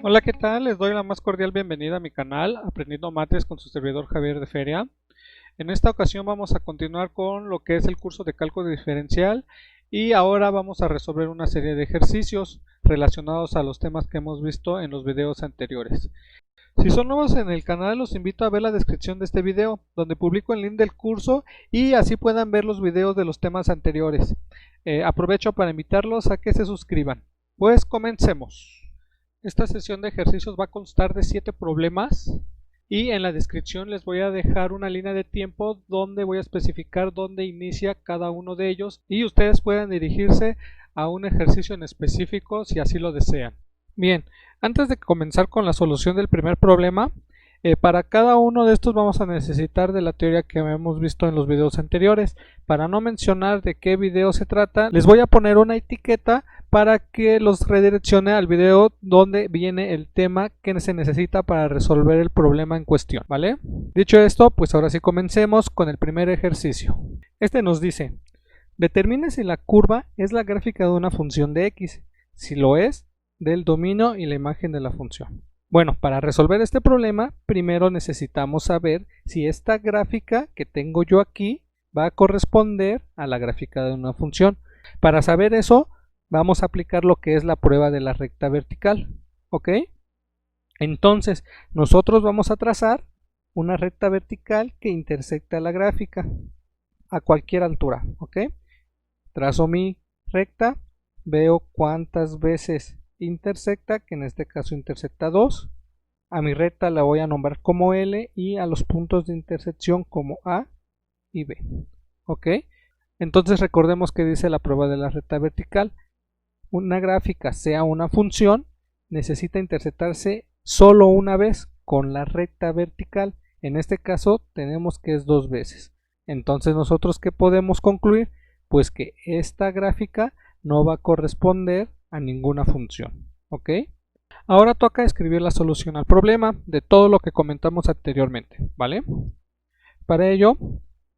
Hola, ¿qué tal? Les doy la más cordial bienvenida a mi canal Aprendiendo Mates con su servidor Javier de Feria. En esta ocasión vamos a continuar con lo que es el curso de cálculo diferencial y ahora vamos a resolver una serie de ejercicios relacionados a los temas que hemos visto en los videos anteriores. Si son nuevos en el canal, los invito a ver la descripción de este video, donde publico el link del curso y así puedan ver los videos de los temas anteriores. Aprovecho para invitarlos a que se suscriban. Pues comencemos. Esta sesión de ejercicios va a constar de 7 problemas y en la descripción les voy a dejar una línea de tiempo donde voy a especificar dónde inicia cada uno de ellos y ustedes pueden dirigirse a un ejercicio en específico si así lo desean. Bien, antes de comenzar con la solución del primer problema, para cada uno de estos vamos a necesitar de la teoría que hemos visto en los videos anteriores. Para no mencionar de qué video se trata, les voy a poner una etiqueta para que los redireccione al video donde viene el tema que se necesita para resolver el problema en cuestión, ¿vale? Dicho esto, pues ahora sí comencemos con el primer ejercicio. Este nos dice, determine si la curva es la gráfica de una función de x. Si lo es, del dominio y la imagen de la función. Bueno, para resolver este problema, primero necesitamos saber si esta gráfica que tengo yo aquí va a corresponder a la gráfica de una función. Para saber eso, vamos a aplicar lo que es la prueba de la recta vertical, ¿ok? Entonces, nosotros vamos a trazar una recta vertical que intersecta la gráfica a cualquier altura, ¿ok? Trazo mi recta, veo cuántas veces intersecta, que en este caso intersecta 2. A mi recta la voy a nombrar como L y a los puntos de intersección como A y B, ¿ok? Entonces recordemos que dice la prueba de la recta vertical. Una gráfica, sea una función, necesita intersectarse solo una vez con la recta vertical. En este caso tenemos que es 2 veces. Entonces nosotros ¿qué podemos concluir? Pues que esta gráfica no va a corresponder a ninguna función, ¿ok? Ahora toca escribir la solución al problema de todo lo que comentamos anteriormente, ¿vale? Para ello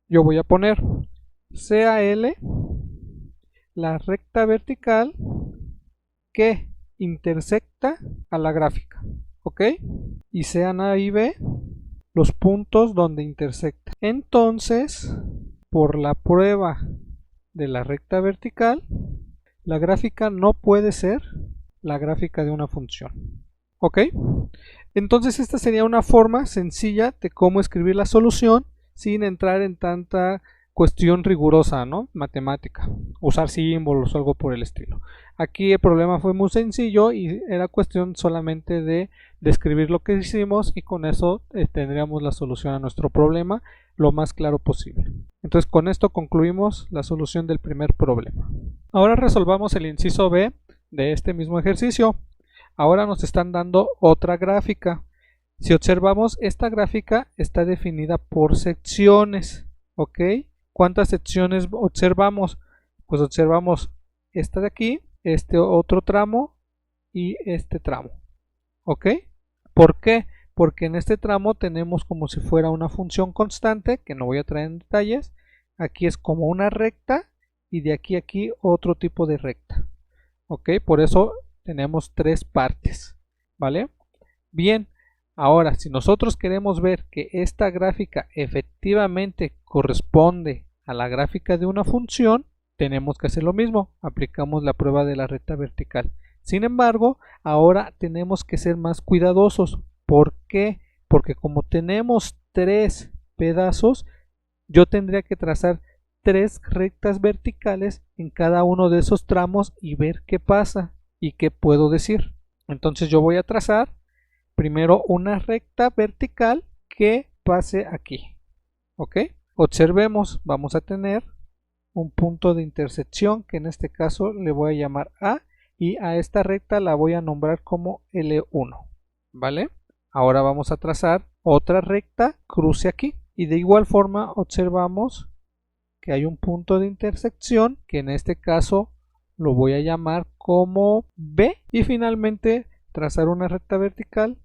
yo voy a poner sea L la recta vertical que intersecta a la gráfica, ¿ok? Y sean A y B los puntos donde intersecta. Entonces, por la prueba de la recta vertical, la gráfica no puede ser la gráfica de una función, ¿ok? Entonces esta sería una forma sencilla de cómo escribir la solución sin entrar en tanta cuestión rigurosa, ¿no? Matemática, usar símbolos o algo por el estilo. Aquí el problema fue muy sencillo y era cuestión solamente de describir lo que hicimos y con eso tendríamos la solución a nuestro problema lo más claro posible. Entonces con esto concluimos la solución del primer problema. Ahora resolvamos el inciso B de este mismo ejercicio. Ahora nos están dando otra gráfica. Si observamos, esta gráfica está definida por secciones, ¿ok? ¿Cuántas secciones observamos? Pues observamos esta de aquí, este otro tramo y este tramo, ¿ok? ¿Por qué? Porque en este tramo tenemos como si fuera una función constante, que no voy a traer en detalles. Aquí es como una recta y de aquí a aquí otro tipo de recta, ¿ok? Por eso tenemos 3 partes, ¿vale? Bien, ahora si nosotros queremos ver que esta gráfica efectivamente corresponde a la gráfica de una función, tenemos que hacer lo mismo, aplicamos la prueba de la recta vertical. Sin embargo, ahora tenemos que ser más cuidadosos. ¿Por qué? Porque como tenemos 3 pedazos, yo tendría que trazar 3 rectas verticales en cada uno de esos tramos y ver qué pasa y qué puedo decir. Entonces yo voy a trazar primero una recta vertical que pase aquí, ¿ok? Observemos, vamos a tener un punto de intersección que en este caso le voy a llamar A y a esta recta la voy a nombrar como L1, ¿vale? Ahora vamos a trazar otra recta cruce aquí y de igual forma observamos que hay un punto de intersección que en este caso lo voy a llamar como B y finalmente trazar una recta vertical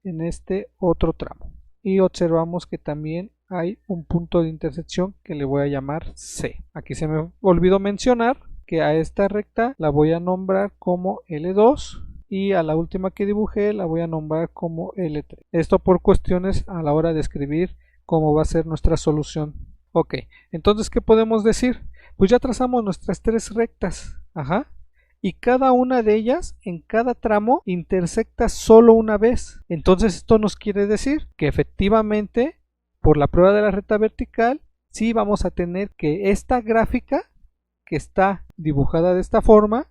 en este otro tramo y observamos que también hay un punto de intersección que le voy a llamar C. Aquí se me olvidó mencionar que a esta recta la voy a nombrar como L2 y a la última que dibujé la voy a nombrar como L3. Esto por cuestiones a la hora de escribir cómo va a ser nuestra solución. Ok, entonces ¿qué podemos decir? Pues ya trazamos nuestras tres rectas, y cada una de ellas en cada tramo intersecta solo una vez. Entonces esto nos quiere decir que efectivamente por la prueba de la recta vertical sí vamos a tener que esta gráfica que está dibujada de esta forma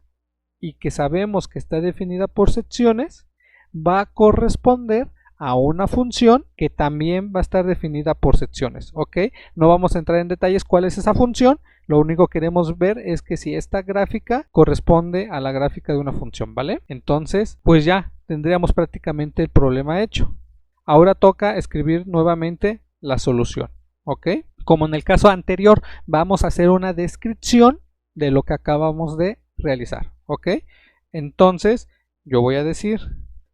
y que sabemos que está definida por secciones va a corresponder a una función que también va a estar definida por secciones, ¿ok? No vamos a entrar en detalles cuál es esa función, lo único que queremos ver es que si esta gráfica corresponde a la gráfica de una función, ¿vale? Entonces, pues ya tendríamos prácticamente el problema hecho. Ahora toca escribir nuevamente la solución, ¿ok? Como en el caso anterior, vamos a hacer una descripción de lo que acabamos de realizar, ¿ok? Entonces, yo voy a decir,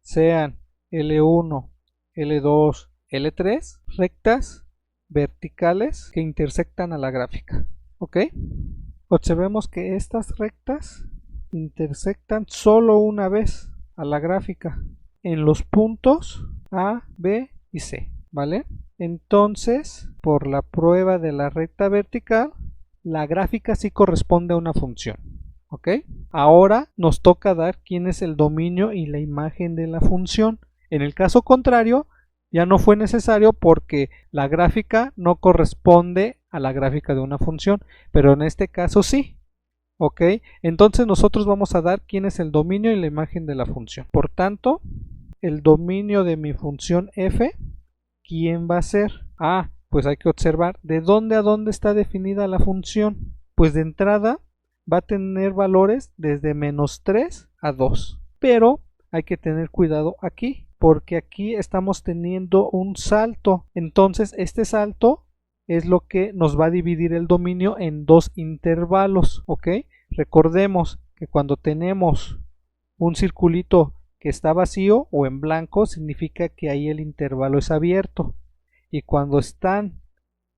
sean L1, L2, L3, rectas verticales que intersectan a la gráfica, ¿ok? Observemos que estas rectas intersectan solo una vez a la gráfica en los puntos A, B y C, ¿vale? Entonces, por la prueba de la recta vertical, la gráfica sí corresponde a una función, ¿ok? Ahora nos toca dar quién es el dominio y la imagen de la función. En el caso contrario, ya no fue necesario porque la gráfica no corresponde a la gráfica de una función, pero en este caso sí, ¿ok? Entonces nosotros vamos a dar quién es el dominio y la imagen de la función. Por tanto, el dominio de mi función f, ¿quién va a ser? Pues hay que observar de dónde a dónde está definida la función. Pues de entrada va a tener valores desde -3 a 2, pero hay que tener cuidado aquí, porque aquí estamos teniendo un salto. Entonces este salto es lo que nos va a dividir el dominio en dos intervalos, ¿ok? Recordemos que cuando tenemos un circulito que está vacío o en blanco, significa que ahí el intervalo es abierto. Y cuando están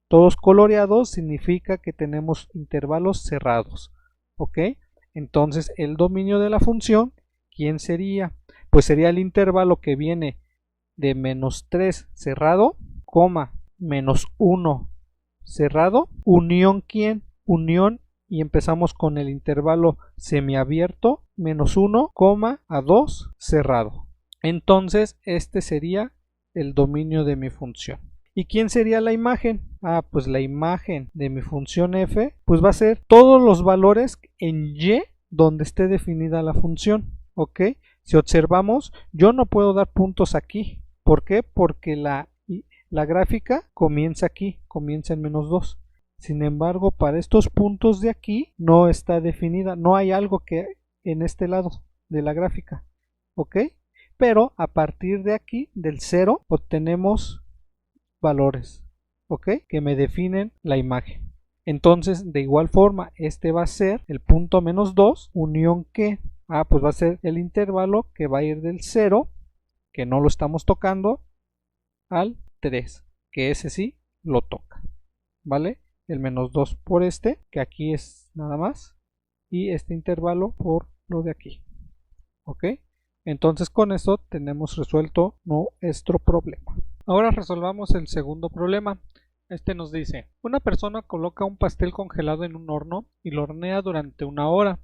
todos coloreados, significa que tenemos intervalos cerrados, ¿ok? Entonces el dominio de la función, ¿quién sería? Pues sería el intervalo que viene de -3 cerrado, -1 cerrado, unión ¿quién? Unión, y empezamos con el intervalo semiabierto, -1, a 2 cerrado. Entonces este sería el dominio de mi función. ¿Y quién sería la imagen? Pues la imagen de mi función f pues va a ser todos los valores en y donde esté definida la función, ¿ok? Si observamos, yo no puedo dar puntos aquí. ¿Por qué? Porque la gráfica comienza aquí, comienza en -2. Sin embargo, para estos puntos de aquí no está definida, no hay algo que en este lado de la gráfica, ¿ok? Pero a partir de aquí, del 0, obtenemos valores, ¿ok? Que me definen la imagen. Entonces, de igual forma, este va a ser el punto -2, unión ¿qué? Pues va a ser el intervalo que va a ir del 0, que no lo estamos tocando, al 3, que ese sí lo toca, ¿vale? El -2 por este, que aquí es nada más, y este intervalo por lo de aquí, ¿ok? Entonces con eso tenemos resuelto nuestro problema. Ahora resolvamos el segundo problema. Este nos dice, una persona coloca un pastel congelado en un horno y lo hornea durante 1 hora.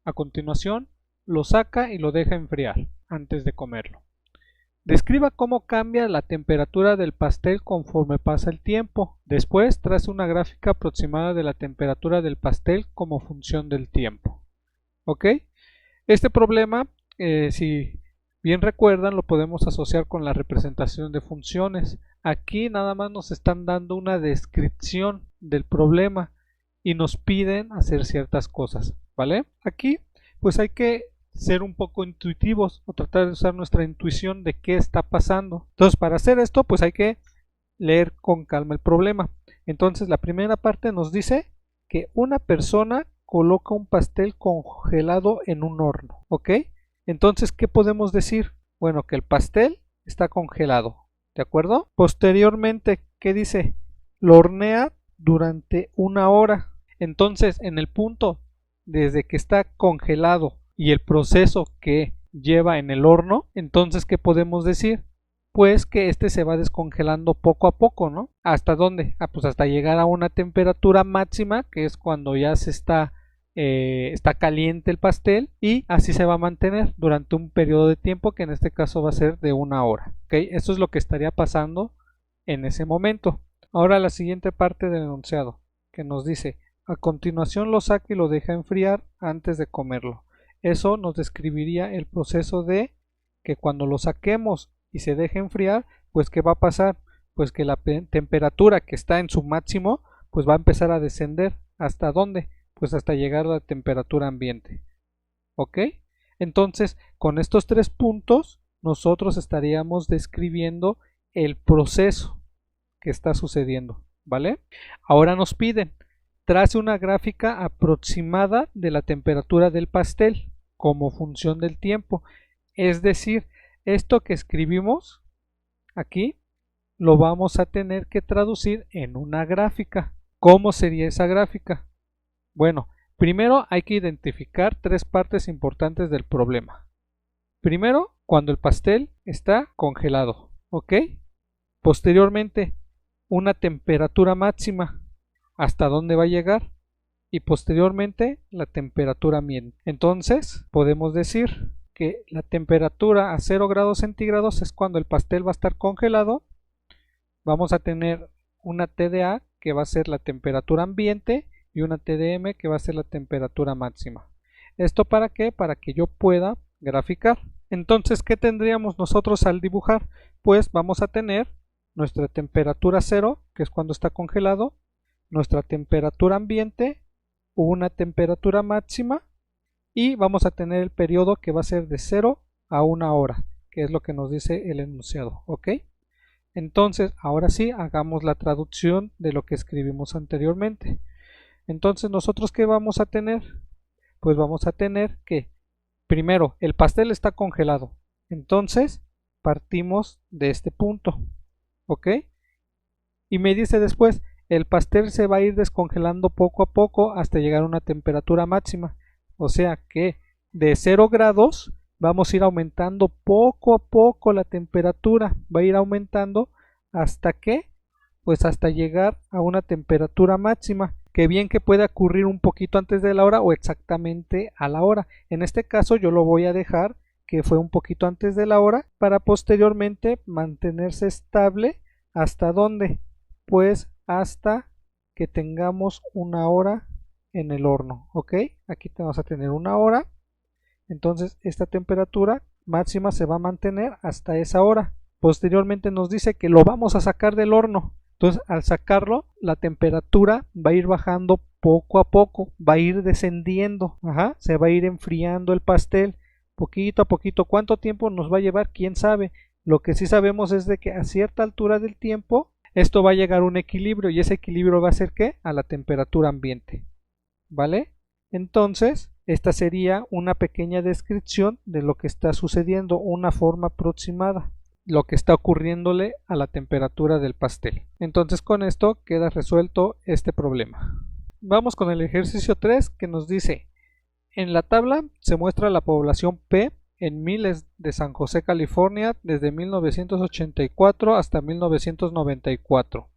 A continuación, lo saca y lo deja enfriar antes de comerlo. Describa cómo cambia la temperatura del pastel conforme pasa el tiempo. Después, trace una gráfica aproximada de la temperatura del pastel como función del tiempo. ¿Ok? Este problema, si bien recuerdan, lo podemos asociar con la representación de funciones. Aquí nada más nos están dando una descripción del problema y nos piden hacer ciertas cosas, ¿vale? Aquí pues hay que ser un poco intuitivos o tratar de usar nuestra intuición de qué está pasando. Entonces, para hacer esto pues hay que leer con calma el problema. Entonces la primera parte nos dice que una persona coloca un pastel congelado en un horno, ¿ok? Entonces, ¿qué podemos decir? Bueno, que el pastel está congelado, ¿de acuerdo? Posteriormente, ¿qué dice? Lo hornea durante 1 hora. Entonces, en el punto desde que está congelado y el proceso que lleva en el horno, entonces ¿qué podemos decir? Pues que este se va descongelando poco a poco, ¿no? ¿Hasta dónde? Pues hasta llegar a una temperatura máxima, que es cuando ya está caliente el pastel, y así se va a mantener durante un periodo de tiempo que en este caso va a ser de 1 hora. ¿Ok? Eso es lo que estaría pasando en ese momento. Ahora la siguiente parte del enunciado, que nos dice: a continuación lo saca y lo deja enfriar antes de comerlo. Eso nos describiría el proceso de que cuando lo saquemos y se deje enfriar, pues ¿qué va a pasar? Pues que la temperatura que está en su máximo, pues va a empezar a descender. ¿Hasta dónde? Pues hasta llegar a la temperatura ambiente. ¿Ok? Entonces, con estos 3 puntos, nosotros estaríamos describiendo el proceso que está sucediendo, ¿vale? Ahora nos piden, trace una gráfica aproximada de la temperatura del pastel como función del tiempo. Es decir, esto que escribimos aquí lo vamos a tener que traducir en una gráfica. ¿Cómo sería esa gráfica? Bueno, primero hay que identificar 3 partes importantes del problema. Primero, cuando el pastel está congelado, ¿ok? Posteriormente, una temperatura máxima, hasta dónde va a llegar, y posteriormente la temperatura ambiente. Entonces podemos decir que la temperatura a 0 grados centígrados es cuando el pastel va a estar congelado. Vamos a tener una TDA que va a ser la temperatura ambiente y una TDM que va a ser la temperatura máxima. ¿Esto para qué? Para que yo pueda graficar. Entonces, ¿qué tendríamos nosotros al dibujar? Pues vamos a tener nuestra temperatura 0, que es cuando está congelado, nuestra temperatura ambiente, una temperatura máxima, y vamos a tener el periodo que va a ser de 0 a 1 hora, que es lo que nos dice el enunciado, ¿ok? Entonces, ahora sí, hagamos la traducción de lo que escribimos anteriormente. Entonces, ¿nosotros qué vamos a tener? Pues vamos a tener que, primero, el pastel está congelado. Entonces, partimos de este punto, ¿ok? Y me dice después, el pastel se va a ir descongelando poco a poco hasta llegar a una temperatura máxima. O sea que de 0 grados vamos a ir aumentando poco a poco la temperatura. Va a ir aumentando hasta que, pues hasta llegar a una temperatura máxima. Que bien que puede ocurrir un poquito antes de la hora o exactamente a la hora. En este caso yo lo voy a dejar que fue un poquito antes de la hora para posteriormente mantenerse estable. ¿Hasta dónde? Pues hasta que tengamos 1 hora en el horno, ¿ok? Aquí vamos a tener 1 hora. Entonces esta temperatura máxima se va a mantener hasta esa hora. Posteriormente nos dice que lo vamos a sacar del horno. Entonces al sacarlo la temperatura va a ir bajando poco a poco, va a ir descendiendo, se va a ir enfriando el pastel poquito a poquito. ¿Cuánto tiempo nos va a llevar? ¿Quién sabe? Lo que sí sabemos es de que a cierta altura del tiempo esto va a llegar a un equilibrio, y ese equilibrio va a ser ¿qué? A la temperatura ambiente, ¿vale? Entonces, esta sería una pequeña descripción de lo que está sucediendo, una forma aproximada, lo que está ocurriéndole a la temperatura del pastel. Entonces, con esto queda resuelto este problema. Vamos con el ejercicio 3, que nos dice: en la tabla se muestra la población P en miles de San José, California, desde 1984 hasta 1994.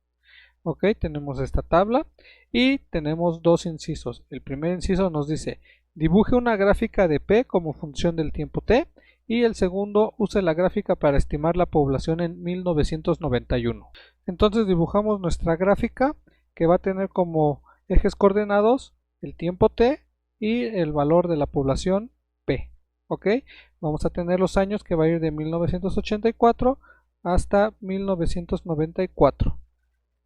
Ok, tenemos esta tabla y tenemos 2 incisos. El primer inciso nos dice: dibuje una gráfica de P como función del tiempo T, y el segundo, use la gráfica para estimar la población en 1991. Entonces dibujamos nuestra gráfica, que va a tener como ejes coordenados el tiempo T y el valor de la población P. Ok, vamos a tener los años, que va a ir de 1984 hasta 1994.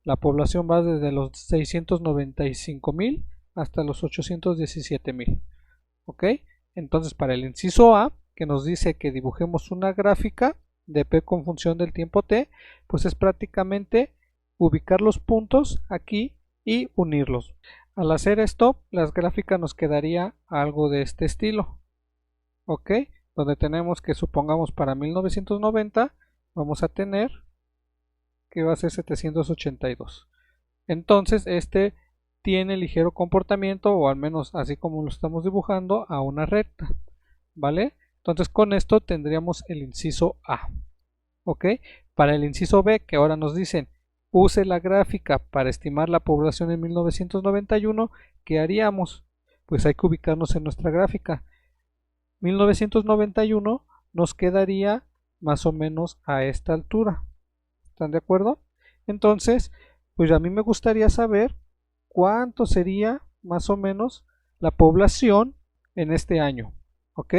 La población va desde los 695,000 hasta los 817,000. Ok, entonces para el inciso A, que nos dice que dibujemos una gráfica de P con función del tiempo T, pues es prácticamente ubicar los puntos aquí y unirlos. Al hacer esto, las gráficas nos quedaría algo de este estilo. Ok, donde tenemos que, supongamos, para 1990 vamos a tener que va a ser 782. Entonces este tiene ligero comportamiento, o al menos así como lo estamos dibujando, a una recta, ¿vale? Entonces con esto tendríamos el inciso A. ¿Ok? Para el inciso B, que ahora nos dicen, use la gráfica para estimar la población en 1991, ¿qué haríamos? Pues hay que ubicarnos en nuestra gráfica. 1991 nos quedaría más o menos a esta altura. ¿Están de acuerdo? Entonces, pues a mí me gustaría saber cuánto sería más o menos la población en este año. ¿Ok?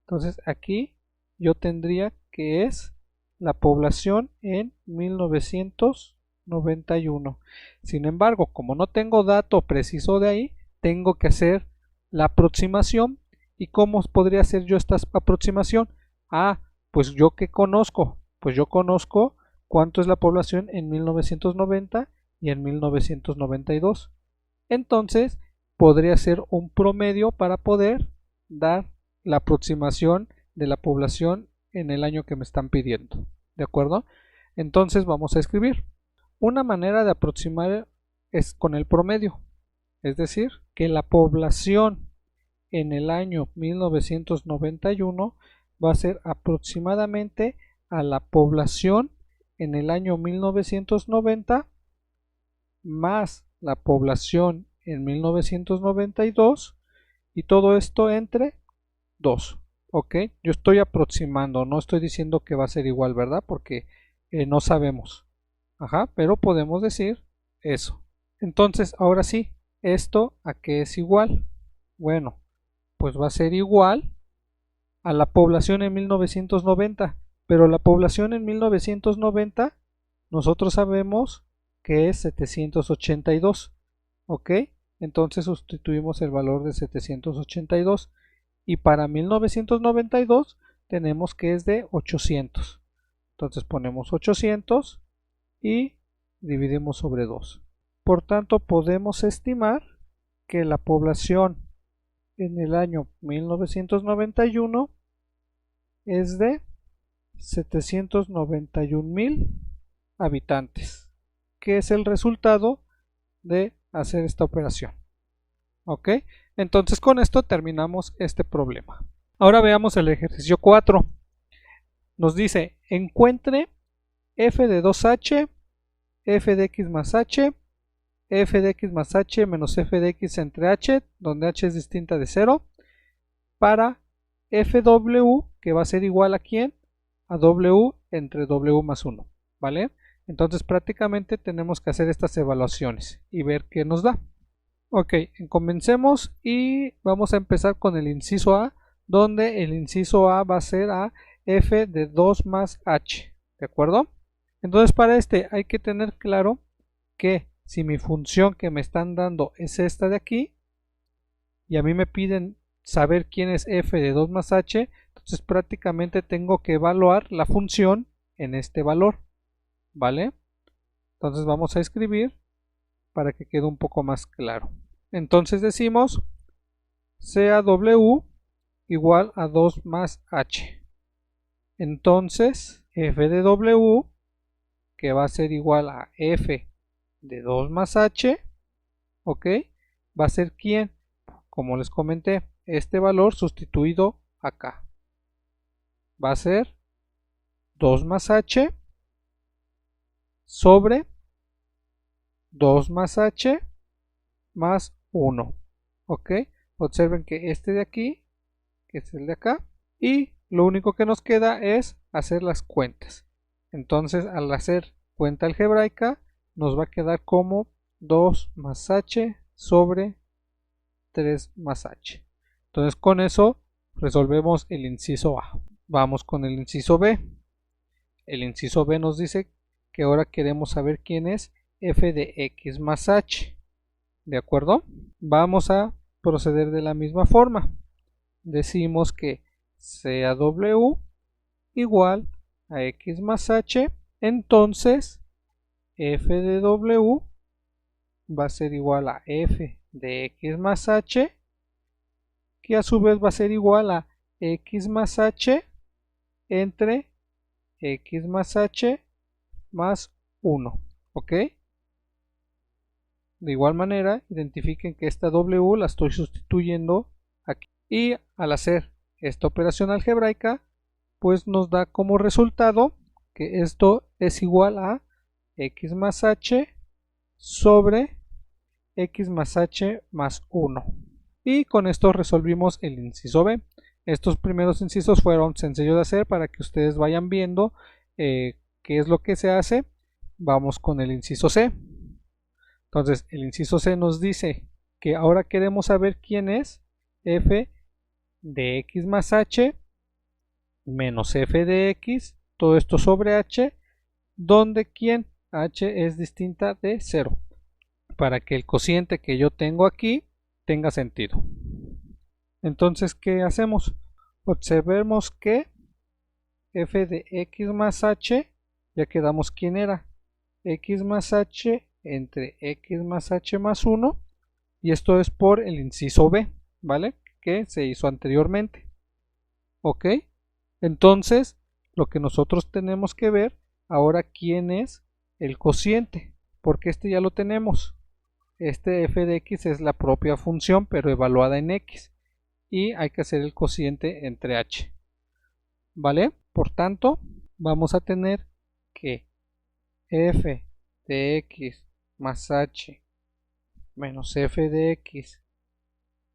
Entonces aquí yo tendría que es la población en 1991. Sin embargo, como no tengo dato preciso de ahí, tengo que hacer la aproximación. ¿Y cómo podría hacer yo esta aproximación? Ah, pues yo qué conozco. Pues yo conozco cuánto es la población en 1990 y en 1992. Entonces, podría ser un promedio para poder dar la aproximación de la población en el año que me están pidiendo. ¿De acuerdo? Entonces vamos a escribir. Una manera de aproximar es con el promedio. Es decir, que la población en el año 1991 va a ser aproximadamente a la población en el año 1990 más la población en 1992 y todo esto entre 2. ¿Ok? Yo estoy aproximando, no estoy diciendo que va a ser igual, ¿verdad? Porque no sabemos. Ajá, pero podemos decir eso. Entonces, ahora sí, ¿esto a qué es igual? Bueno, pues va a ser igual a la población en 1990, pero la población en 1990 nosotros sabemos que es 782, ¿ok? Entonces sustituimos el valor de 782 y para 1992 tenemos que es de 800. Entonces ponemos 800 y dividimos sobre 2. Por tanto, podemos estimar que la población en el año 1991 es de 791,000 habitantes, que es el resultado de hacer esta operación. ¿Ok? Entonces con esto terminamos este problema. Ahora veamos el ejercicio 4. Nos dice, encuentre f de 2h, f de x más h, f de x más h menos f de x entre h, donde h es distinta de 0, para fw, que va a ser igual a ¿quién? A w entre w más 1, ¿vale? Entonces prácticamente tenemos que hacer estas evaluaciones y ver qué nos da. Ok, comencemos y vamos a empezar con el inciso A, donde el inciso A va a ser a f de 2 más h, ¿de acuerdo? Entonces para este hay que tener claro que si mi función que me están dando es esta de aquí y a mí me piden saber quién es f de 2 más h, entonces prácticamente tengo que evaluar la función en este valor, ¿vale? Entonces vamos a escribir para que quede un poco más claro. Entonces decimos sea w igual a 2 más h. Entonces f de w, que va a ser igual a f de 2 más h, ¿ok? Va a ser ¿quién? Como les comenté, este valor sustituido acá. Va a ser 2 más h sobre 2 más h más 1. ¿Ok? Observen que este de aquí, que es el de acá, y lo único que nos queda es hacer las cuentas. Entonces, al hacer cuenta algebraica, nos va a quedar como 2 más h sobre 3 más h. Entonces, con eso resolvemos el inciso A. Vamos con el inciso B. El inciso B nos dice que ahora queremos saber quién es f de x más h. ¿De acuerdo? Vamos a proceder de la misma forma. Decimos que sea w igual a x más h, entonces f de w va a ser igual a f de x más h, que a su vez va a ser igual a x más h entre x más h más 1, ¿ok? De igual manera, identifiquen que esta w la estoy sustituyendo aquí. Y al hacer esta operación algebraica, pues nos da como resultado que esto es igual a x más h sobre x más h más 1. Y con esto resolvimos el inciso B. Estos primeros incisos fueron sencillos de hacer para que ustedes vayan viendo qué es lo que se hace. Vamos con el inciso C. Entonces el inciso C nos dice que ahora queremos saber quién es f de x más h menos f de x, todo esto sobre h, donde quién h es distinta de 0, para que el cociente que yo tengo aquí tenga sentido. Entonces, ¿qué hacemos? Observemos que f de x más h, ya quedamos quién era, x más h entre x más h más 1, y esto es por el inciso B, ¿vale? Que se hizo anteriormente. ¿Ok? Entonces, lo que nosotros tenemos que ver ahora quién es el cociente, porque este ya lo tenemos. Este f de x es la propia función, pero evaluada en x, y hay que hacer el cociente entre h. ¿Vale? Por tanto, vamos a tener que f de x más h menos f de x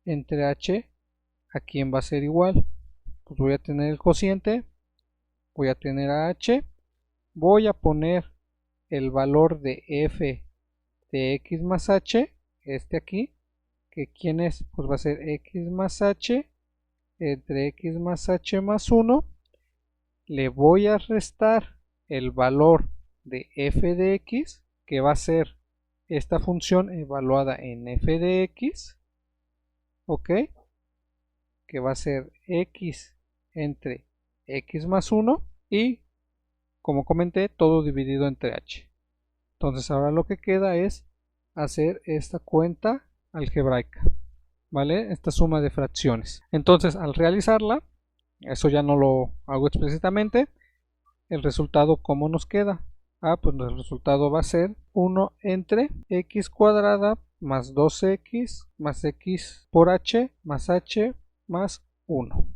entre h, ¿a quién va a ser igual? Pues voy a tener el cociente, voy a tener a h, voy a poner el valor de f de x más h, este aquí, que quién es, pues va a ser x más h entre x más h más 1, le voy a restar el valor de f de x, que va a ser esta función evaluada en f de x, ok, que va a ser x entre x más 1, y como comenté, todo dividido entre h. Entonces ahora lo que queda es hacer esta cuenta algebraica, ¿vale? Esta suma de fracciones. Entonces al realizarla, eso ya no lo hago explícitamente, el resultado ¿cómo nos queda? Pues el resultado va a ser 1 entre x cuadrada más 2x más x por h más 1.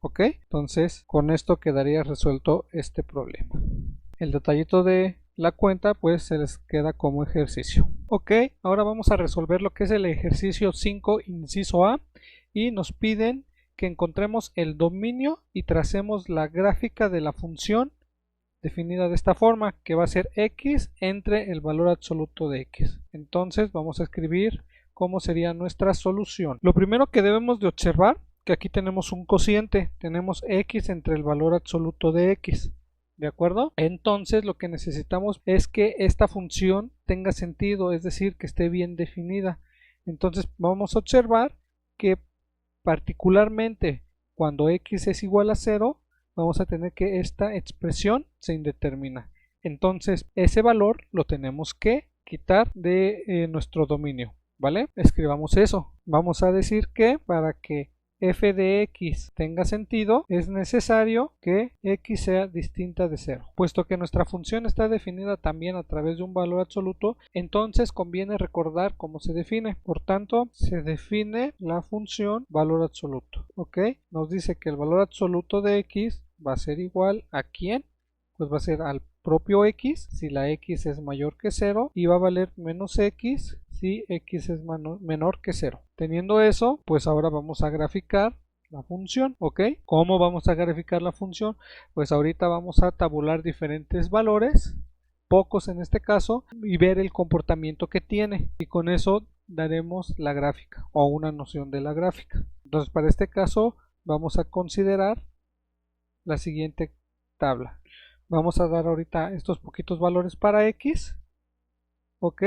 ¿Ok? Entonces con esto quedaría resuelto este problema. El detallito de la cuenta pues se les queda como ejercicio. Ok, ahora vamos a resolver lo que es el ejercicio 5 inciso A, y nos piden que encontremos el dominio y tracemos la gráfica de la función definida de esta forma, que va a ser x entre el valor absoluto de x. Entonces vamos a escribir cómo sería nuestra solución. Lo primero que debemos de observar, que aquí tenemos un cociente, tenemos x entre el valor absoluto de x. ¿De acuerdo? Entonces lo que necesitamos es que esta función tenga sentido, es decir, que esté bien definida. Entonces vamos a observar que particularmente cuando x es igual a 0, vamos a tener que esta expresión se indetermina. Entonces ese valor lo tenemos que quitar de nuestro dominio, ¿vale? Escribamos eso. Vamos a decir que para que f de x tenga sentido, es necesario que x sea distinta de 0. Puesto que nuestra función está definida también a través de un valor absoluto, entonces conviene recordar cómo se define. Por tanto, se define la función valor absoluto. ¿Ok? Nos dice que el valor absoluto de x va a ser igual a ¿quién? Pues va a ser al propio x si la x es mayor que 0, y va a valer menos x si x es menor que 0. Teniendo eso, pues ahora vamos a graficar la función, ¿ok? ¿Cómo vamos a graficar la función? Pues ahorita vamos a tabular diferentes valores, pocos en este caso, y ver el comportamiento que tiene, y con eso daremos la gráfica o una noción de la gráfica. Entonces para este caso vamos a considerar la siguiente tabla. Vamos a dar ahorita estos poquitos valores para x, ¿ok?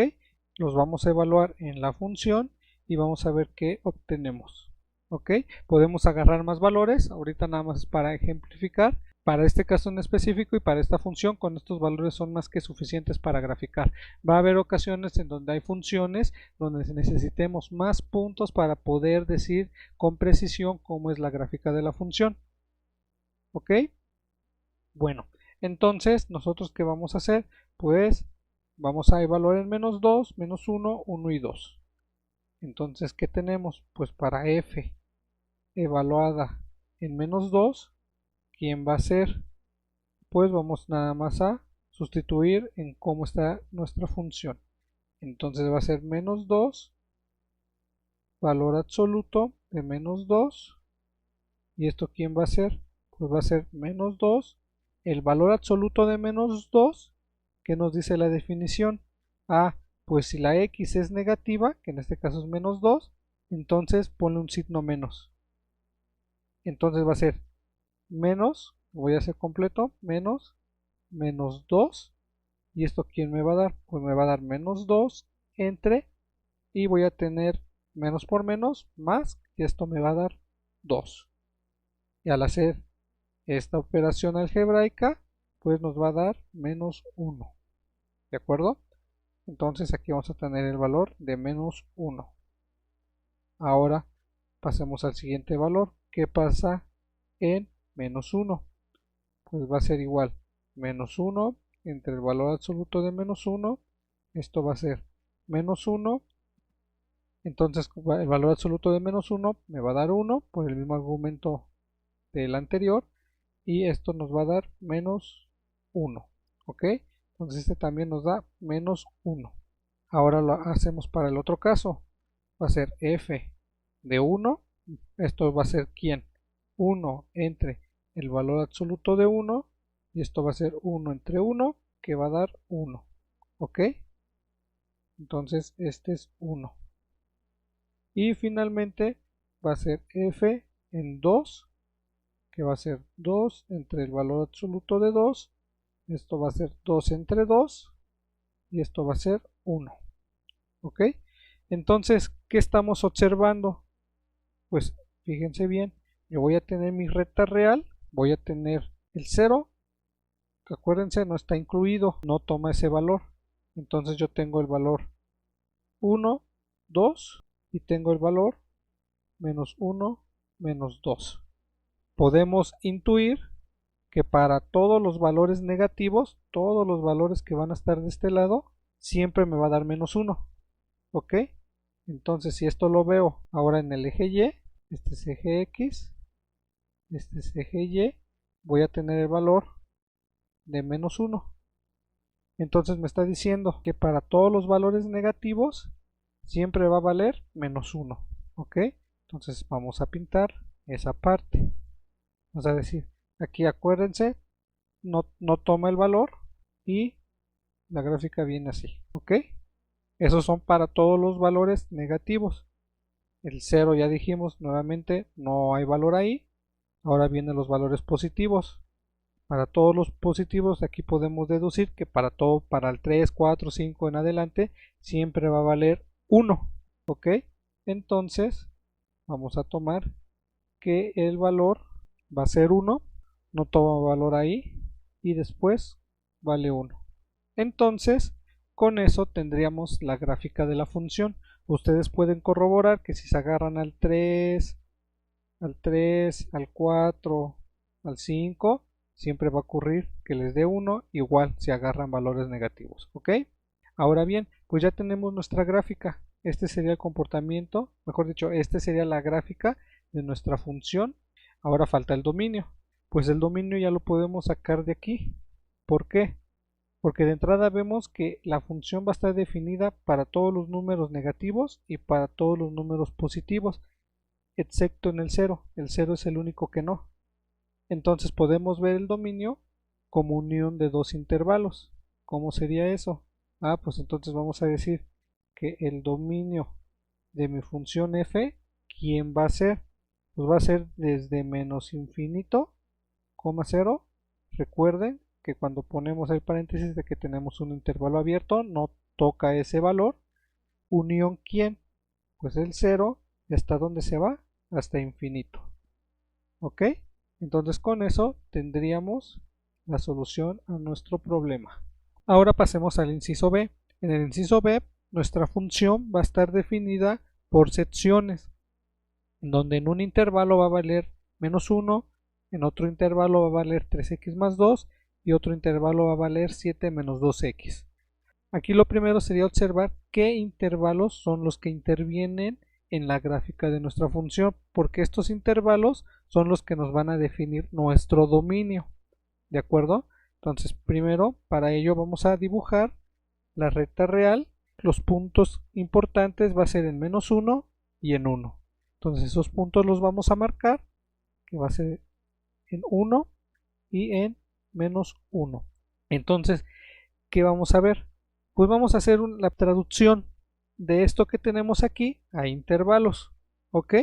Los vamos a evaluar en la función y vamos a ver qué obtenemos. ¿Ok? Podemos agarrar más valores, ahorita nada más para ejemplificar. Para este caso en específico y para esta función, con estos valores son más que suficientes para graficar. Va a haber ocasiones en donde hay funciones donde necesitemos más puntos para poder decir con precisión cómo es la gráfica de la función. ¿Ok? Bueno, entonces nosotros ¿qué vamos a hacer? Pues vamos a evaluar en menos 2, menos 1, 1 y 2. Entonces, ¿qué tenemos? Pues para f evaluada en menos 2, ¿quién va a ser? Pues vamos nada más a sustituir en cómo está nuestra función. Entonces va a ser menos 2, valor absoluto de menos 2. ¿Y esto quién va a ser? Pues va a ser menos 2, el valor absoluto de menos 2, que nos dice la definición. Pues si la x es negativa, que en este caso es menos 2, entonces ponle un signo menos. Entonces va a ser menos, voy a hacer completo, menos 2. ¿Y esto quién me va a dar? Pues me va a dar menos 2 entre, y voy a tener menos por menos, más, y esto me va a dar 2. Y al hacer esta operación algebraica, pues nos va a dar menos 1. ¿De acuerdo? Entonces aquí vamos a tener el valor de menos 1. Ahora pasemos al siguiente valor. ¿Qué pasa en menos 1? Pues va a ser igual menos 1 entre el valor absoluto de menos 1. Esto va a ser menos 1. Entonces el valor absoluto de menos 1 me va a dar 1 por el mismo argumento del anterior. Y esto nos va a dar menos 1. ¿Ok? Entonces este también nos da menos 1. Ahora lo hacemos para el otro caso. Va a ser f de 1. Esto va a ser ¿quién? 1 entre el valor absoluto de 1. Y esto va a ser 1 entre 1, que va a dar 1. ¿Ok? Entonces este es 1. Y finalmente va a ser f en 2, que va a ser 2 entre el valor absoluto de 2. Esto va a ser 2 entre 2. Y esto va a ser 1. ¿Ok? Entonces, ¿qué estamos observando? Pues fíjense bien, yo voy a tener mi recta real, voy a tener el 0, que acuérdense no está incluido, no toma ese valor. Entonces yo tengo el valor 1, 2 y tengo el valor menos 1, menos 2. Podemos intuir que para todos los valores negativos, todos los valores que van a estar de este lado, siempre me va a dar menos 1. ¿Ok? Entonces si esto lo veo ahora en el eje Y, este es eje X, este es eje Y, voy a tener el valor de menos 1. Entonces me está diciendo que para todos los valores negativos siempre va a valer menos 1. ¿Ok? Entonces vamos a pintar esa parte. Vamos a decir, aquí acuérdense, no toma el valor y la gráfica viene así. ¿Ok? Esos son para todos los valores negativos. El 0 ya dijimos nuevamente, no hay valor ahí. Ahora vienen los valores positivos. Para todos los positivos aquí podemos deducir que para el 3, 4, 5 en adelante siempre va a valer 1. ¿Ok? Entonces vamos a tomar que el valor va a ser 1. No toma valor ahí. Y después vale 1. Entonces con eso tendríamos la gráfica de la función. Ustedes pueden corroborar que si se agarran al 3, al 4, al 5, siempre va a ocurrir que les dé 1, igual si agarran valores negativos. ¿Ok? Ahora bien, pues ya tenemos nuestra gráfica. Este sería el comportamiento, mejor dicho, esta sería la gráfica de nuestra función. Ahora falta el dominio. Pues el dominio ya lo podemos sacar de aquí. ¿Por qué? Porque de entrada vemos que la función va a estar definida para todos los números negativos y para todos los números positivos, excepto en el 0. El 0 es el único que no. Entonces podemos ver el dominio como unión de dos intervalos. ¿Cómo sería eso? Pues entonces vamos a decir que el dominio de mi función f, ¿quién va a ser? Pues va a ser desde menos infinito, 0. Recuerden que cuando ponemos el paréntesis de que tenemos un intervalo abierto, no toca ese valor. Unión ¿quién? Pues el 0, ¿hasta dónde se va? Hasta infinito. ¿Ok? Entonces con eso tendríamos la solución a nuestro problema. Ahora pasemos al inciso B. En el inciso B, nuestra función va a estar definida por secciones, donde en un intervalo va a valer menos 1, en otro intervalo va a valer 3x más 2 y otro intervalo va a valer 7 menos 2x. Aquí lo primero sería observar qué intervalos son los que intervienen en la gráfica de nuestra función, porque estos intervalos son los que nos van a definir nuestro dominio, ¿de acuerdo? Entonces primero para ello vamos a dibujar la recta real. Los puntos importantes va a ser en -1 y en 1. Entonces esos puntos los vamos a marcar, que va a ser en 1 y en -1. Entonces, ¿qué vamos a ver? Pues vamos a hacer la traducción de esto que tenemos aquí a intervalos, ¿ok?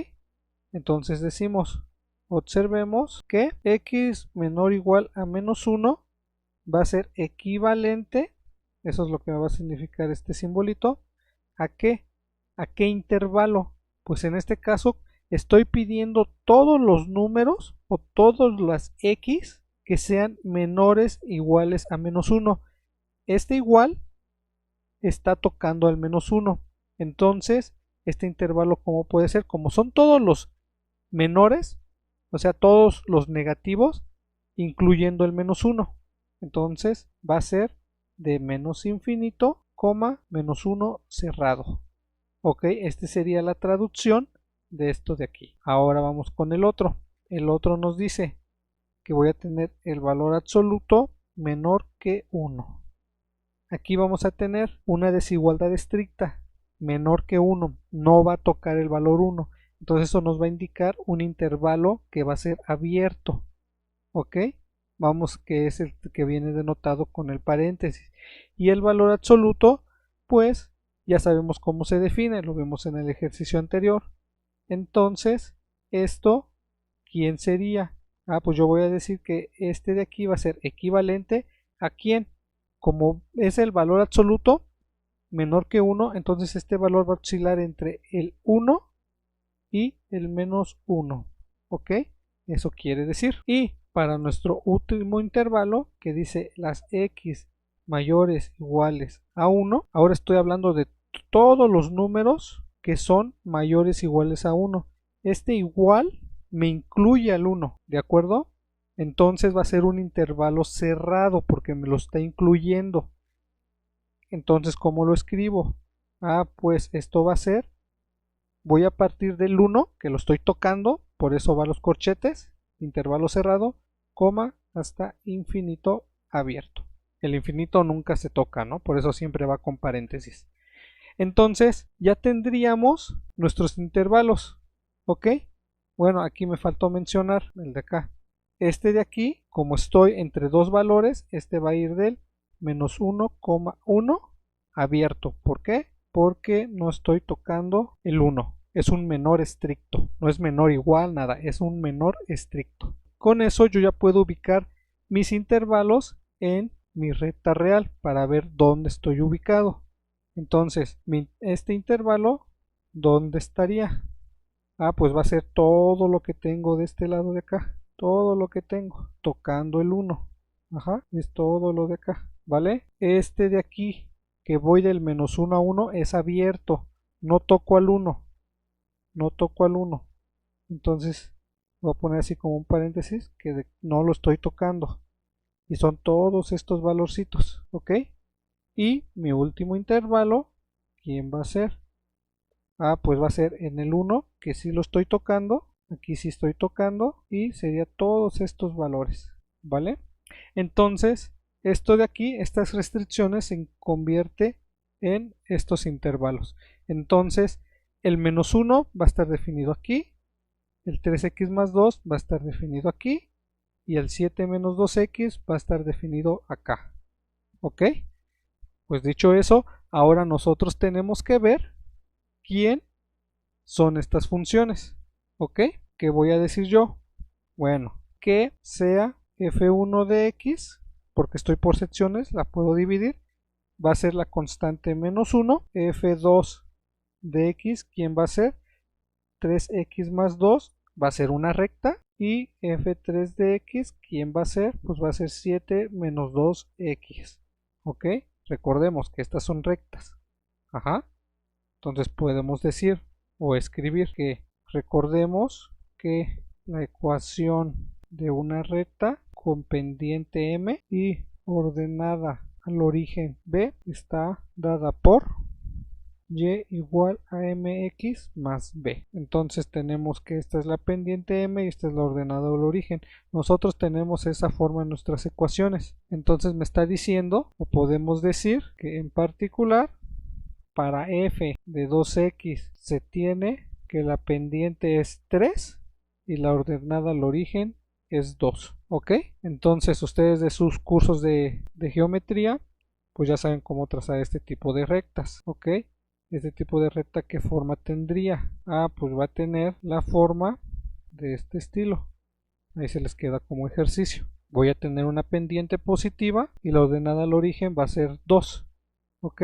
Entonces decimos, observemos que x menor o igual a -1 va a ser equivalente, eso es lo que me va a significar este simbolito, ¿a qué? ¿A qué intervalo? Pues en este caso estoy pidiendo todos los números o todas las x que sean menores o iguales a -1. Este igual está tocando al -1. Entonces, este intervalo, ¿cómo puede ser? Como son todos los menores, o sea, todos los negativos, incluyendo el -1. Entonces, va a ser de -infinito, -1 cerrado. Ok, esta sería la traducción de esto de aquí. Ahora vamos con el otro. El otro nos dice que voy a tener el valor absoluto menor que 1. Aquí vamos a tener una desigualdad estricta, menor que 1, no va a tocar el valor 1. Entonces eso nos va a indicar un intervalo que va a ser abierto. ¿Ok? Vamos, que es el que viene denotado con el paréntesis. Y el valor absoluto, pues ya sabemos cómo se define, lo vemos en el ejercicio anterior. Entonces, esto, ¿quién sería? Pues yo voy a decir que este de aquí va a ser equivalente a ¿quién? Como es el valor absoluto menor que 1, entonces este valor va a oscilar entre el 1 y el -1. ¿Ok? Eso quiere decir. Y para nuestro último intervalo, que dice las x mayores o iguales a 1, ahora estoy hablando de todos los números que son mayores o iguales a 1. Este igual me incluye al 1, ¿de acuerdo? Entonces va a ser un intervalo cerrado porque me lo está incluyendo. Entonces, ¿cómo lo escribo? Pues esto va a ser, voy a partir del 1, que lo estoy tocando, por eso va los corchetes, intervalo cerrado, coma, hasta infinito abierto. El infinito nunca se toca, ¿no? Por eso siempre va con paréntesis. Entonces, ya tendríamos nuestros intervalos, ¿ok? Bueno, aquí me faltó mencionar el de acá. Este de aquí, como estoy entre dos valores, este va a ir del -1,1 abierto. ¿Por qué? Porque no estoy tocando el 1. Es un menor estricto. No es menor igual, nada. Es un menor estricto. Con eso yo ya puedo ubicar mis intervalos en mi recta real para ver dónde estoy ubicado. Entonces, este intervalo, ¿dónde estaría? Pues va a ser todo lo que tengo de este lado de acá. Todo lo que tengo, tocando el 1. Es todo lo de acá, ¿vale? Este de aquí, que voy del -1 a 1, es abierto. No toco al 1. No toco al 1. Entonces, voy a poner así como un paréntesis, que no lo estoy tocando. Y son todos estos valorcitos, ¿ok? Y mi último intervalo, ¿quién va a ser? Pues va a ser en el 1, que sí lo estoy tocando. Aquí sí estoy tocando. Y sería todos estos valores, ¿vale? Entonces, esto de aquí, estas restricciones se convierte en estos intervalos. Entonces, el -1 va a estar definido aquí. El 3x más 2 va a estar definido aquí. Y el 7 menos 2x va a estar definido acá. ¿Ok? Pues dicho eso, ahora nosotros tenemos que ver quién son estas funciones. ¿Ok? ¿Qué voy a decir yo? Bueno, que sea f1 de x, porque estoy por secciones, la puedo dividir, va a ser la constante -1, f2 de x, ¿quién va a ser? 3x más 2, va a ser una recta, y f3 de x, ¿quién va a ser? Pues va a ser 7 menos 2x. ¿Ok? Recordemos que estas son rectas. Entonces podemos decir o escribir que recordemos que la ecuación de una recta con pendiente m y ordenada al origen b está dada por y igual a mx más b. Entonces tenemos que esta es la pendiente m y esta es la ordenada del origen. Nosotros tenemos esa forma en nuestras ecuaciones. Entonces me está diciendo, o podemos decir, que en particular para f de 2x se tiene que la pendiente es 3 y la ordenada al origen es 2. ¿Ok? Entonces ustedes de sus cursos de geometría pues ya saben cómo trazar este tipo de rectas. ¿Ok? Este tipo de recta, ¿qué forma tendría? Pues va a tener la forma de este estilo. Ahí se les queda como ejercicio. Voy a tener una pendiente positiva y la ordenada al origen va a ser 2. ¿Ok?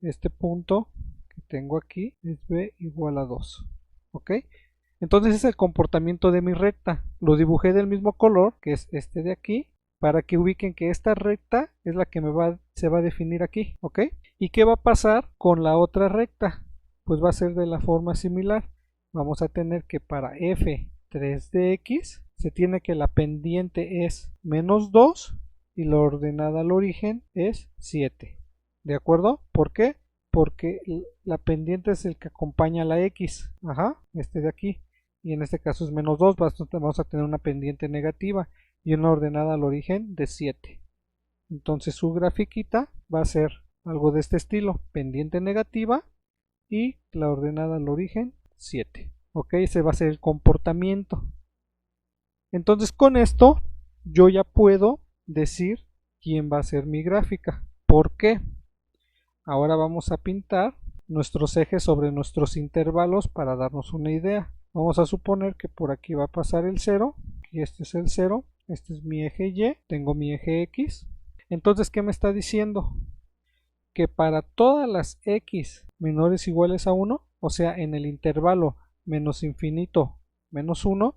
Este punto que tengo aquí es b igual a 2. ¿Ok? Entonces es el comportamiento de mi recta. Lo dibujé del mismo color, que es este de aquí, para que ubiquen que esta recta es la que se va a definir aquí. ¿Ok? ¿Y qué va a pasar con la otra recta? Pues va a ser de la forma similar. Vamos a tener que para f3 de x se tiene que la pendiente es menos 2 y la ordenada al origen es 7. ¿De acuerdo? ¿Por qué? Porque la pendiente es el que acompaña a la x. Este de aquí. Y en este caso es menos 2. Vamos a tener una pendiente negativa y una ordenada al origen de 7. Entonces su grafiquita va a ser algo de este estilo. Pendiente negativa y la ordenada al origen 7. Ok, ese va a ser el comportamiento. Entonces con esto yo ya puedo decir quién va a ser mi gráfica. ¿Por qué? Ahora vamos a pintar nuestros ejes sobre nuestros intervalos para darnos una idea. Vamos a suponer que por aquí va a pasar el 0, y este es el 0, este es mi eje Y, tengo mi eje X. Entonces, ¿qué me está diciendo? Que para todas las X menores o iguales a 1, o sea, en el intervalo menos infinito menos 1,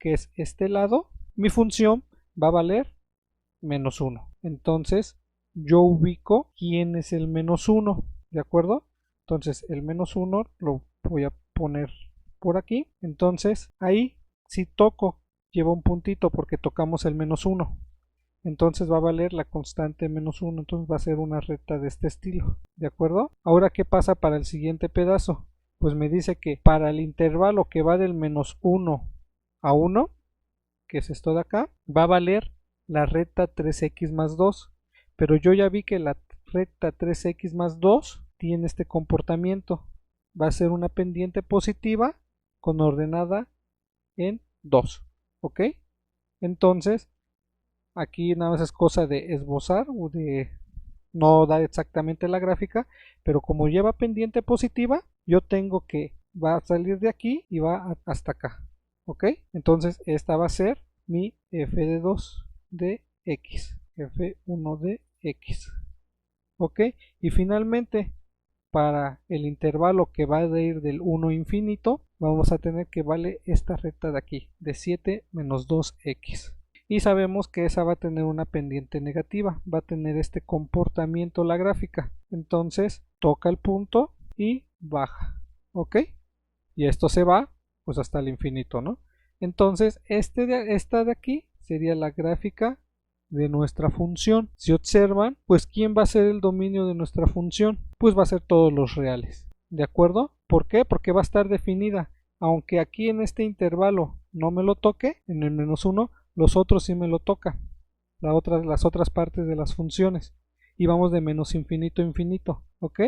que es este lado, mi función va a valer menos 1. Entonces, yo ubico quién es el menos 1, ¿de acuerdo? Entonces, el menos 1 lo voy a poner por aquí. Entonces, ahí si toco, lleva un puntito porque tocamos el menos 1. Entonces va a valer la constante menos 1, entonces va a ser una recta de este estilo, ¿de acuerdo? Ahora, ¿qué pasa para el siguiente pedazo? Pues me dice que para el intervalo que va del menos 1 a 1, que es esto de acá, va a valer la recta 3x más 2, pero yo ya vi que la recta 3x más 2 tiene este comportamiento, va a ser una pendiente positiva con ordenada en 2, ¿ok? Entonces aquí nada más es cosa de esbozar o de no dar exactamente la gráfica, pero como lleva pendiente positiva, yo tengo que va a salir de aquí y va hasta acá, ¿ok? Entonces esta va a ser mi f de 2 de x, f1 de x, ¿ok? Y finalmente, para el intervalo que va a ir del 1 infinito, vamos a tener que vale esta recta de aquí, de 7 menos 2x. Y sabemos que esa va a tener una pendiente negativa, va a tener este comportamiento la gráfica. Entonces toca el punto y baja, ¿ok? Y esto se va pues hasta el infinito, ¿no? Entonces esta de aquí sería la gráfica de nuestra función. Si observan, pues ¿quién va a ser el dominio de nuestra función? Pues va a ser todos los reales, ¿de acuerdo? ¿Por qué? Porque va a estar definida, aunque aquí en este intervalo no me lo toque, en el menos 1, los otros sí me lo toca, las otras partes de las funciones, y vamos de menos infinito a infinito, ¿ok?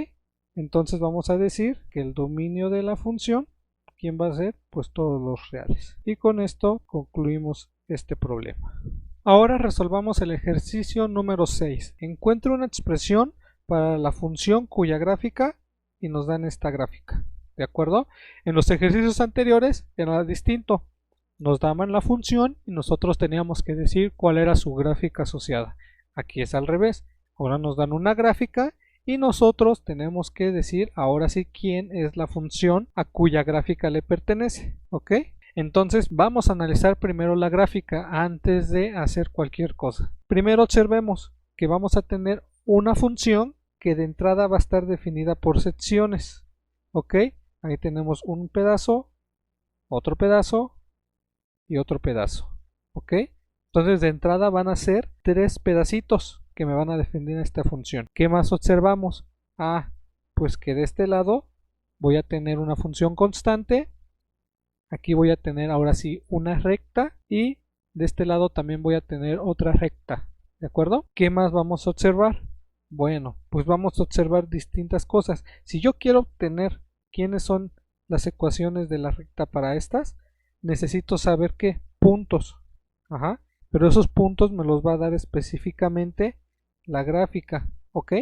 Entonces vamos a decir que el dominio de la función, ¿quién va a ser? Pues todos los reales. Y con esto concluimos este problema. Ahora resolvamos el ejercicio número 6. Encuentra una expresión para la función cuya gráfica y nos dan esta gráfica, ¿de acuerdo? En los ejercicios anteriores era distinto. Nos daban la función y nosotros teníamos que decir cuál era su gráfica asociada. Aquí es al revés. Ahora nos dan una gráfica y nosotros tenemos que decir ahora sí quién es la función a cuya gráfica le pertenece, ¿ok? Entonces vamos a analizar primero la gráfica antes de hacer cualquier cosa. Primero observemos que vamos a tener una función que de entrada va a estar definida por secciones, ¿ok? Ahí tenemos un pedazo, otro pedazo y otro pedazo, ¿ok? Entonces de entrada van a ser 3 pedacitos que me van a definir esta función. ¿Qué más observamos? Pues que de este lado voy a tener una función constante. Aquí voy a tener ahora sí una recta y de este lado también voy a tener otra recta. ¿De acuerdo? ¿Qué más vamos a observar? Bueno, pues vamos a observar distintas cosas. Si yo quiero obtener quiénes son las ecuaciones de la recta para estas, necesito saber qué puntos. Ajá. Pero esos puntos me los va a dar específicamente la gráfica. ¿Ok?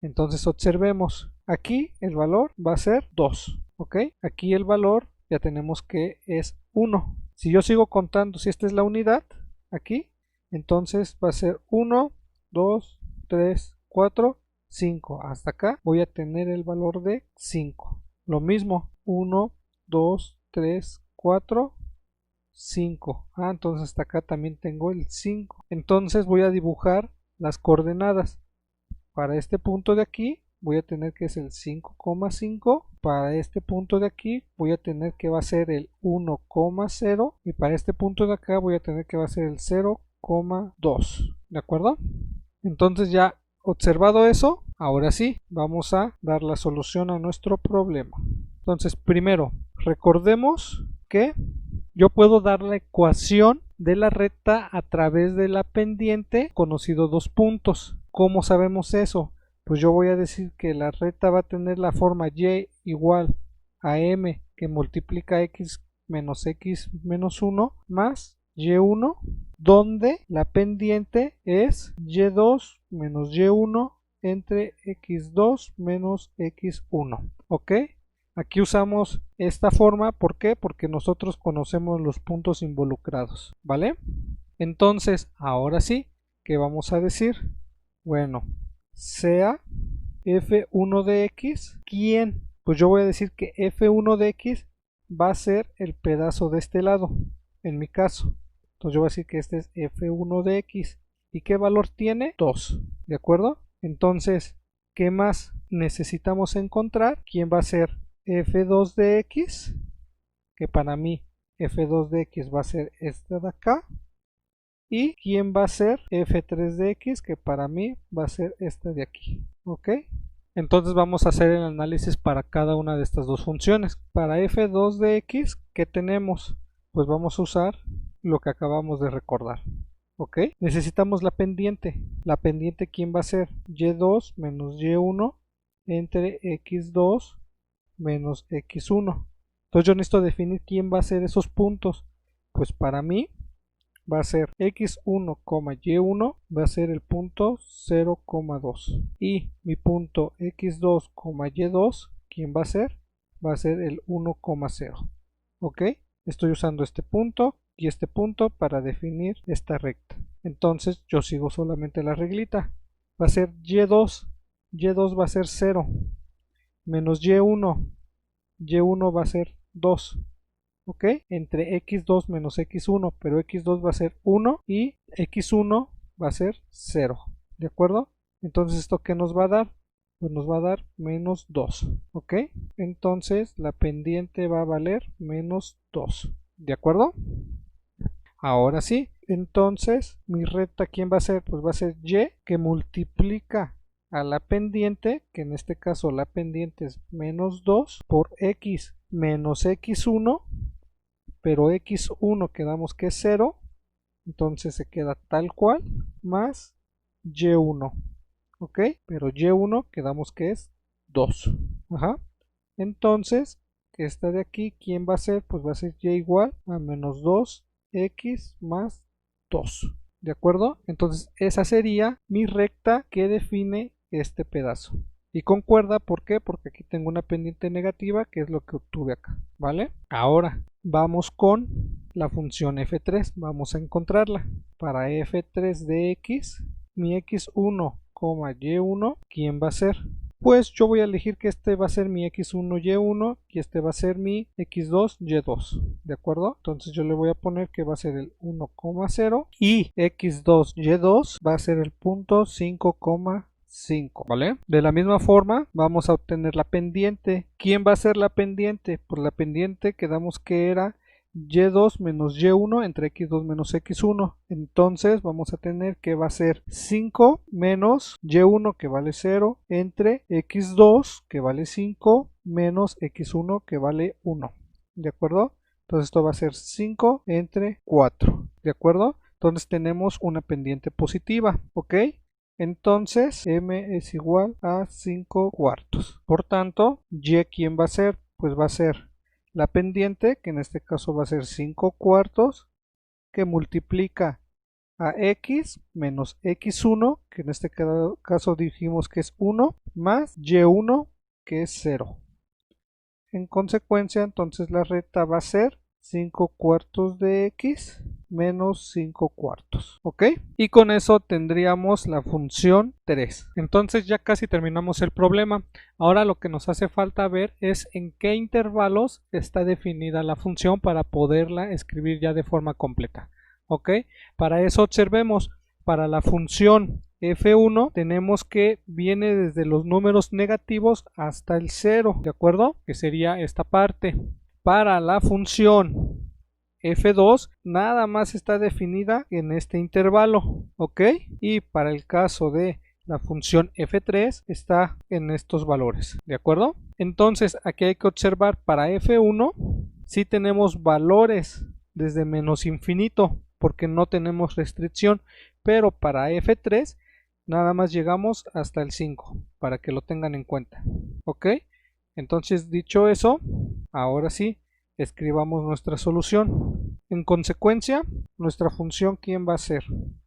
Entonces observemos. Aquí el valor va a ser 2. ¿Ok? Aquí el valor ya tenemos que es 1. Si yo sigo contando, si esta es la unidad, aquí, entonces va a ser 1, 2, 3, 4, 5. Hasta acá voy a tener el valor de 5. Lo mismo, 1, 2, 3, 4, 5. Entonces hasta acá también tengo el 5. Entonces voy a dibujar las coordenadas. Para este punto de aquí voy a tener que es el 5,5. Para este punto de aquí voy a tener que va a ser el 1,0. Y para este punto de acá voy a tener que va a ser el 0,2. ¿De acuerdo? Entonces ya observado eso, ahora sí vamos a dar la solución a nuestro problema. Entonces primero recordemos que yo puedo dar la ecuación de la recta a través de la pendiente conocido dos puntos. ¿Cómo sabemos eso? Pues yo voy a decir que la recta va a tener la forma y igual a m que multiplica x menos 1 más y1, donde la pendiente es y2 menos y1 entre x2 menos x1. ¿Ok? Aquí usamos esta forma, ¿por qué? Porque nosotros conocemos los puntos involucrados, ¿vale? Entonces, ahora sí, ¿qué vamos a decir? Bueno, sea f1 de x, ¿quién? Pues yo voy a decir que f1 de x va a ser el pedazo de este lado, en mi caso. Entonces yo voy a decir que este es f1 de x. ¿Y qué valor tiene? 2, ¿de acuerdo? Entonces, ¿qué más necesitamos encontrar? ¿Quién va a ser f2 de x? Que para mí f2 de x va a ser esta de acá. ¿Y quién va a ser f3 de x? Que para mí va a ser esta de aquí. ¿Ok? Entonces vamos a hacer el análisis para cada una de estas dos funciones. Para f2 de x, ¿qué tenemos? Pues vamos a usar lo que acabamos de recordar. ¿Ok? Necesitamos la pendiente. La pendiente, ¿quién va a ser? y2 menos y1 entre x2 menos x1. Entonces yo necesito definir quién va a ser esos puntos. Pues para mí va a ser x1, y1 va a ser el punto 0,2 y mi punto x2, y2, ¿quién va a ser? Va a ser el 1,0. ¿Ok? Estoy usando este punto y este punto para definir esta recta. Entonces yo sigo solamente la reglita. Va a ser y2 va a ser 0 menos y1 va a ser 2. ¿Ok? Entre x2 menos x1, pero x2 va a ser 1 y x1 va a ser 0. ¿De acuerdo? Entonces, ¿esto qué nos va a dar? Pues nos va a dar menos 2. ¿Ok? Entonces, la pendiente va a valer menos 2. ¿De acuerdo? Ahora sí. Entonces, mi recta, ¿quién va a ser? Pues va a ser y que multiplica a la pendiente, que en este caso la pendiente es menos 2 por x menos x1, pero x1 quedamos que es 0, entonces se queda tal cual, más y1, ¿ok? Pero y1 quedamos que es 2, ajá. Entonces, esta de aquí, ¿quién va a ser? Pues va a ser y igual a menos 2x más 2, ¿de acuerdo? Entonces esa sería mi recta que define este pedazo. Y concuerda, ¿por qué? Porque aquí tengo una pendiente negativa, que es lo que obtuve acá, ¿vale? Ahora vamos con la función f3, vamos a encontrarla. Para f3 de x, mi x1, y1, ¿quién va a ser? Pues yo voy a elegir que este va a ser mi x1, y1 y este va a ser mi x2, y2, ¿de acuerdo? Entonces yo le voy a poner que va a ser el 1,0 y x2, y2 va a ser el punto 5,5, ¿vale? De la misma forma vamos a obtener la pendiente. ¿Quién va a ser la pendiente? Pues la pendiente quedamos que era y2 menos y1 entre x2 menos x1. Entonces vamos a tener que va a ser 5 menos y1 que vale 0 entre x2 que vale 5 menos x1 que vale 1. ¿De acuerdo? Entonces esto va a ser 5 entre 4. ¿De acuerdo? Entonces tenemos una pendiente positiva. ¿Ok? Entonces m es igual a 5 cuartos. Por tanto, y ¿quién va a ser? Pues va a ser la pendiente, que en este caso va a ser 5 cuartos, que multiplica a x menos x1, que en este caso dijimos que es 1, más y1, que es 0. En consecuencia, entonces la recta va a ser 5 cuartos de x menos 5 cuartos, ¿ok? Y con eso tendríamos la función 3. Entonces ya casi terminamos el problema. Ahora lo que nos hace falta ver es en qué intervalos está definida la función para poderla escribir ya de forma completa, ¿ok? Para eso observemos, para la función f1 tenemos que viene desde los números negativos hasta el 0, ¿de acuerdo? Que sería esta parte. Para la función f2 nada más está definida en este intervalo, ¿ok? Y para el caso de la función f3 está en estos valores, ¿de acuerdo? Entonces aquí hay que observar para f1 si tenemos valores desde menos infinito porque no tenemos restricción, pero para f3 nada más llegamos hasta el 5 para que lo tengan en cuenta, ¿ok? Entonces, dicho eso, ahora sí, escribamos nuestra solución. En consecuencia, nuestra función, ¿quién va a ser?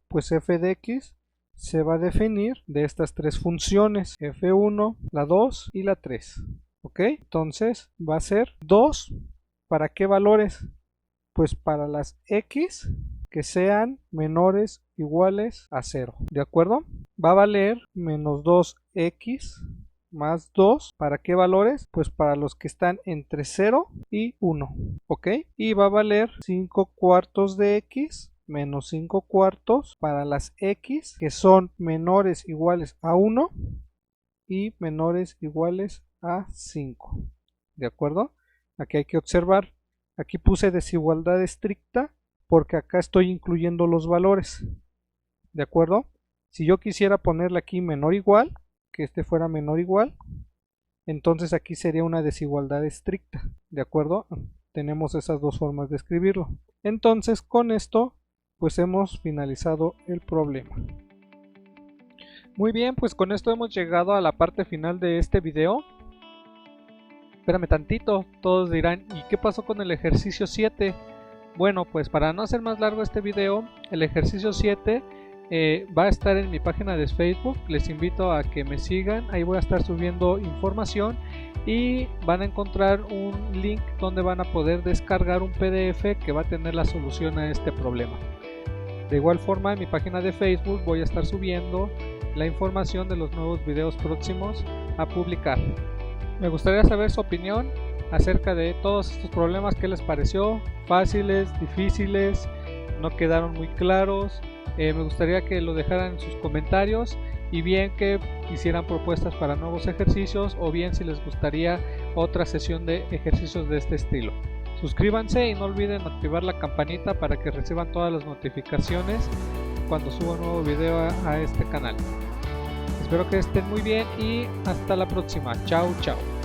Pues f de x se va a definir de estas tres funciones, f1, la 2 y la 3. ¿Ok? Entonces, va a ser 2, ¿para qué valores? Pues para las x que sean menores o iguales a 0. ¿De acuerdo? Va a valer menos 2x más 2, ¿para qué valores? Pues para los que están entre 0 y 1, ¿ok? Y va a valer 5 cuartos de x menos 5 cuartos para las x que son menores o iguales a 1 y menores o iguales a 5, ¿de acuerdo? Aquí hay que observar, aquí puse desigualdad estricta porque acá estoy incluyendo los valores, ¿de acuerdo? Si yo quisiera ponerle aquí menor o igual, que este fuera menor o igual, entonces aquí sería una desigualdad estricta, ¿de acuerdo? Tenemos esas dos formas de escribirlo. Entonces con esto pues hemos finalizado el problema. Muy bien, pues con esto hemos llegado a la parte final de este video. Espérame tantito, todos dirán, ¿y qué pasó con el ejercicio 7? Bueno, pues para no hacer más largo este video, el ejercicio 7 va a estar en mi página de Facebook. Les invito a que me sigan, ahí voy a estar subiendo información y van a encontrar un link donde van a poder descargar un PDF que va a tener la solución a este problema. De igual forma, en mi página de Facebook voy a estar subiendo la información de los nuevos videos próximos a publicar. Me gustaría saber su opinión acerca de todos estos problemas. ¿Qué les pareció? ¿Fáciles? ¿Difíciles? ¿No quedaron muy claros? Me gustaría que lo dejaran en sus comentarios y bien que hicieran propuestas para nuevos ejercicios o bien si les gustaría otra sesión de ejercicios de este estilo. Suscríbanse y no olviden activar la campanita para que reciban todas las notificaciones cuando suba un nuevo video a este canal. Espero que estén muy bien y hasta la próxima. Chao, chao.